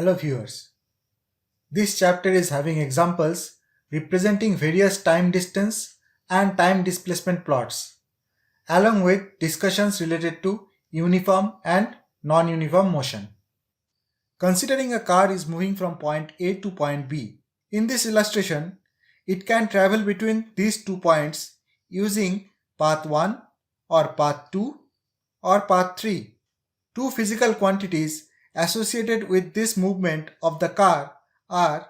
Hello viewers. This chapter is having examples representing various time distance and time displacement plots, along with discussions related to uniform and non-uniform motion. Considering a car is moving from point A to point B, in this illustration, it can travel between these 2 points using path 1 or path 2 or path 3. Two physical quantities associated with this movement of the car are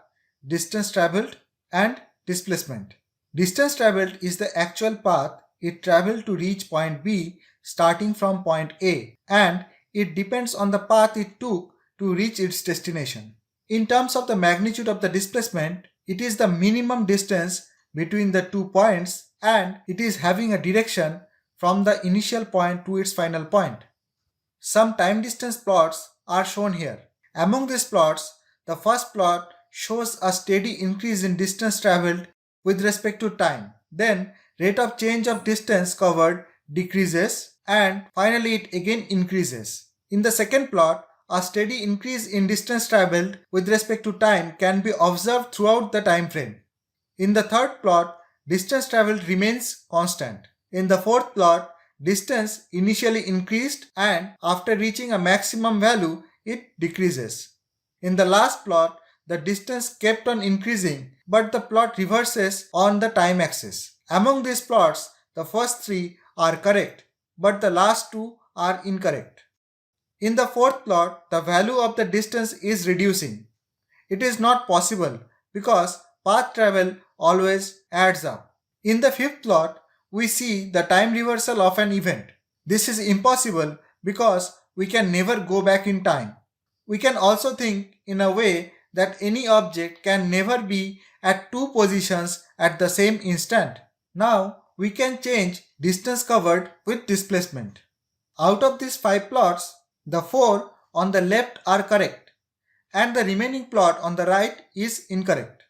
distance traveled and displacement. Distance traveled is the actual path it traveled to reach point B starting from point A, and it depends on the path it took to reach its destination. In terms of the magnitude of the displacement, it is the minimum distance between the 2 points and it is having a direction from the initial point to its final point. Some time distance plots are shown here. Among these plots, the first plot shows a steady increase in distance traveled with respect to time. Then, rate of change of distance covered decreases and finally it again increases. In the second plot, a steady increase in distance traveled with respect to time can be observed throughout the time frame. In the third plot, distance traveled remains constant. In the fourth plot, distance initially increased and after reaching a maximum value, it decreases. In the last plot, the distance kept on increasing, but the plot reverses on the time axis. Among these plots, the first 3 are correct, but the last 2 are incorrect. In the fourth plot, the value of the distance is reducing. It is not possible because path travel always adds up. In the fifth plot, we see the time reversal of an event. This is impossible because we can never go back in time. We can also think in a way that any object can never be at 2 positions at the same instant. Now we can change distance covered with displacement. Out of these 5 plots, the 4 on the left are correct and the remaining plot on the right is incorrect.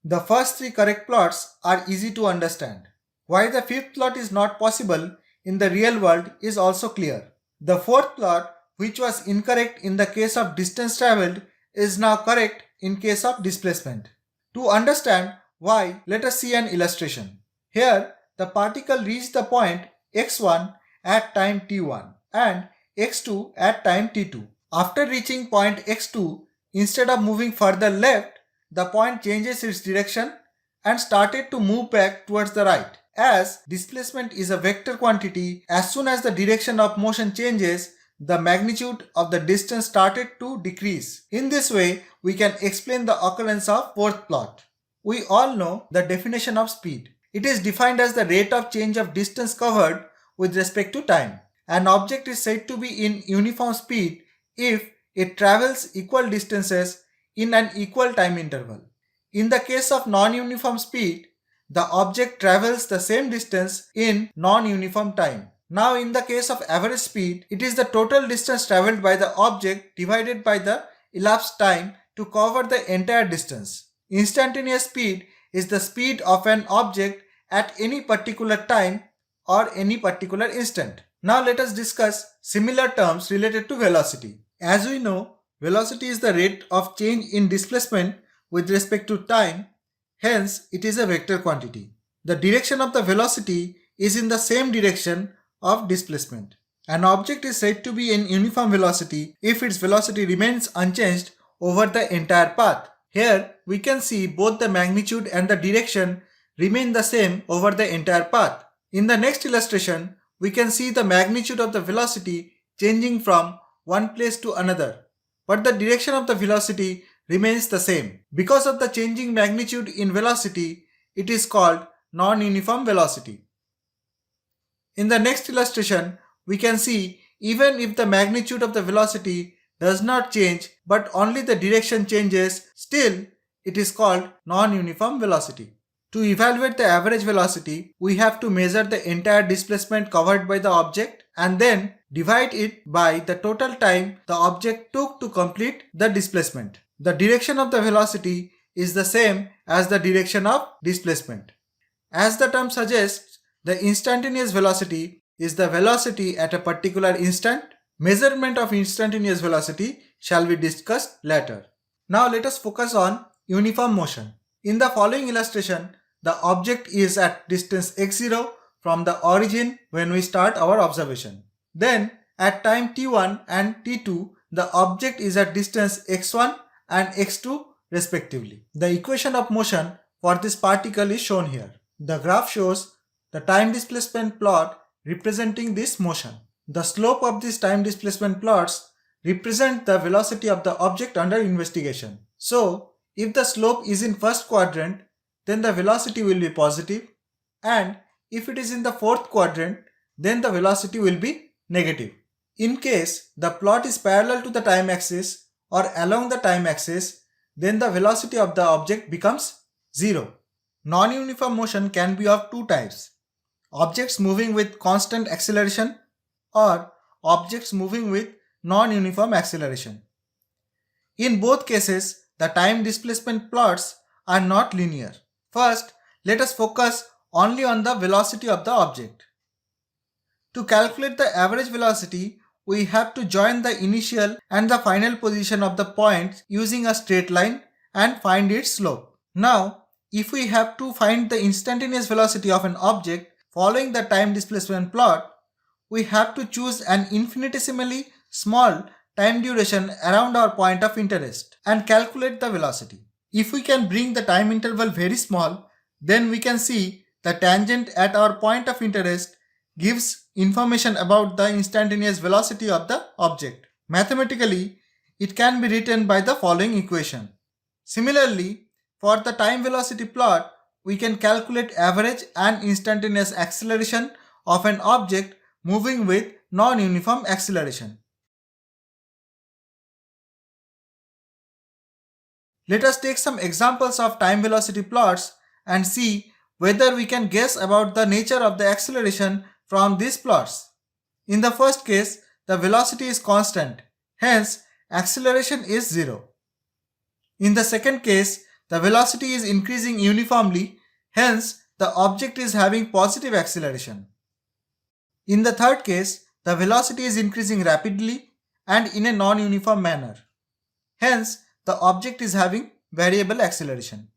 The first 3 correct plots are easy to understand. Why the 5th plot is not possible in the real world is also clear. The 4th plot, which was incorrect in the case of distance traveled, is now correct in case of displacement. To understand why, let us see an illustration. Here, the particle reached the point x1 at time t1 and x2 at time t2. After reaching point x2, instead of moving further left, the point changes its direction and started to move back towards the right. As displacement is a vector quantity, as soon as the direction of motion changes, the magnitude of the distance started to decrease. In this way, we can explain the occurrence of fourth plot. We all know the definition of speed. It is defined as the rate of change of distance covered with respect to time. An object is said to be in uniform speed if it travels equal distances in an equal time interval. In the case of non-uniform speed, the object travels the same distance in non-uniform time. Now in the case of average speed, it is the total distance traveled by the object divided by the elapsed time to cover the entire distance. Instantaneous speed is the speed of an object at any particular time or any particular instant. Now let us discuss similar terms related to velocity. As we know, velocity is the rate of change in displacement with respect to time. Hence, it is a vector quantity. The direction of the velocity is in the same direction of displacement. An object is said to be in uniform velocity if its velocity remains unchanged over the entire path. Here, we can see both the magnitude and the direction remain the same over the entire path. In the next illustration, we can see the magnitude of the velocity changing from one place to another, but the direction of the velocity remains the same. Because of the changing magnitude in velocity, it is called non-uniform velocity. In the next illustration, we can see even if the magnitude of the velocity does not change but only the direction changes, still it is called non-uniform velocity. To evaluate the average velocity, we have to measure the entire displacement covered by the object and then divide it by the total time the object took to complete the displacement. The direction of the velocity is the same as the direction of displacement. As the term suggests, the instantaneous velocity is the velocity at a particular instant. Measurement of instantaneous velocity shall be discussed later. Now let us focus on uniform motion. In the following illustration, the object is at distance x0 from the origin when we start our observation. Then at time t1 and t2, the object is at distance x1 and x2 respectively. The equation of motion for this particle is shown here. The graph shows the time displacement plot representing this motion. The slope of these time displacement plots represent the velocity of the object under investigation. So, if the slope is in first quadrant, then the velocity will be positive, and if it is in the fourth quadrant, then the velocity will be negative. In case the plot is parallel to the time axis or along the time axis, then the velocity of the object becomes 0. Non-uniform motion can be of two types: objects moving with constant acceleration or objects moving with non-uniform acceleration. In both cases, the time displacement plots are not linear. First, let us focus only on the velocity of the object. To calculate the average velocity, we have to join the initial and the final position of the point using a straight line and find its slope. Now, if we have to find the instantaneous velocity of an object following the time displacement plot, we have to choose an infinitesimally small time duration around our point of interest and calculate the velocity. If we can bring the time interval very small, then we can see the tangent at our point of interest gives information about the instantaneous velocity of the object. Mathematically, it can be written by the following equation. Similarly, for the time velocity plot, we can calculate average and instantaneous acceleration of an object moving with non-uniform acceleration. Let us take some examples of time velocity plots and see whether we can guess about the nature of the acceleration from these plots. In the first case, the velocity is constant, hence acceleration is 0. In the second case, the velocity is increasing uniformly, hence the object is having positive acceleration. In the third case, the velocity is increasing rapidly and in a non-uniform manner. Hence, the object is having variable acceleration.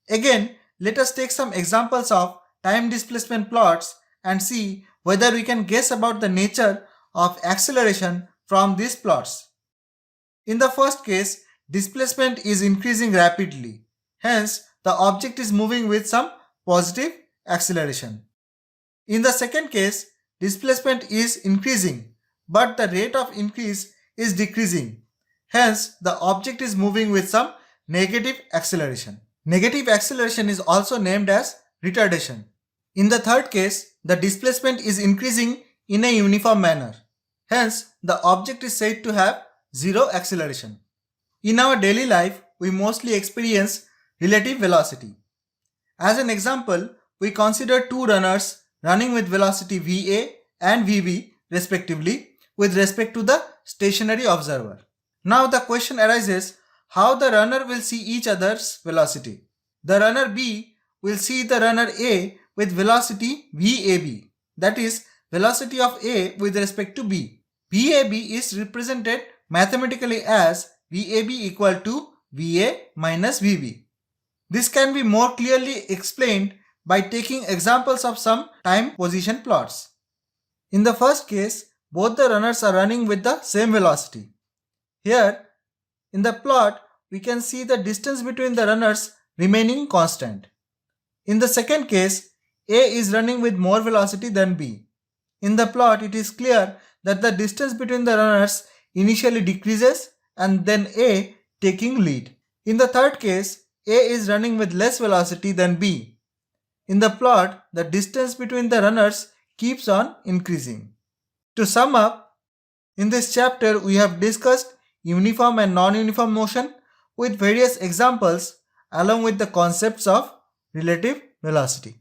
Again, let us take some examples of time displacement plots and see whether we can guess about the nature of acceleration from these plots. In the first case, displacement is increasing rapidly. Hence, the object is moving with some positive acceleration. In the second case, displacement is increasing, but the rate of increase is decreasing. Hence, the object is moving with some negative acceleration. Negative acceleration is also named as retardation. In the third case, the displacement is increasing in a uniform manner. Hence, the object is said to have zero acceleration. In our daily life, we mostly experience relative velocity. As an example, we consider two runners running with velocity Va and Vb respectively with respect to the stationary observer. Now the question arises how the runner will see each other's velocity. The runner B will see the runner A with velocity Vab, that is velocity of A with respect to B. Vab is represented mathematically as Vab equal to Va minus Vb. This can be more clearly explained by taking examples of some time position plots. In the first case, both the runners are running with the same velocity. Here, in the plot, we can see the distance between the runners remaining constant. In the second case, A is running with more velocity than B. In the plot, it is clear that the distance between the runners initially decreases and then A taking lead. In the third case, A is running with less velocity than B. In the plot, the distance between the runners keeps on increasing. To sum up, in this chapter we have discussed uniform and non-uniform motion with various examples along with the concepts of relative velocity.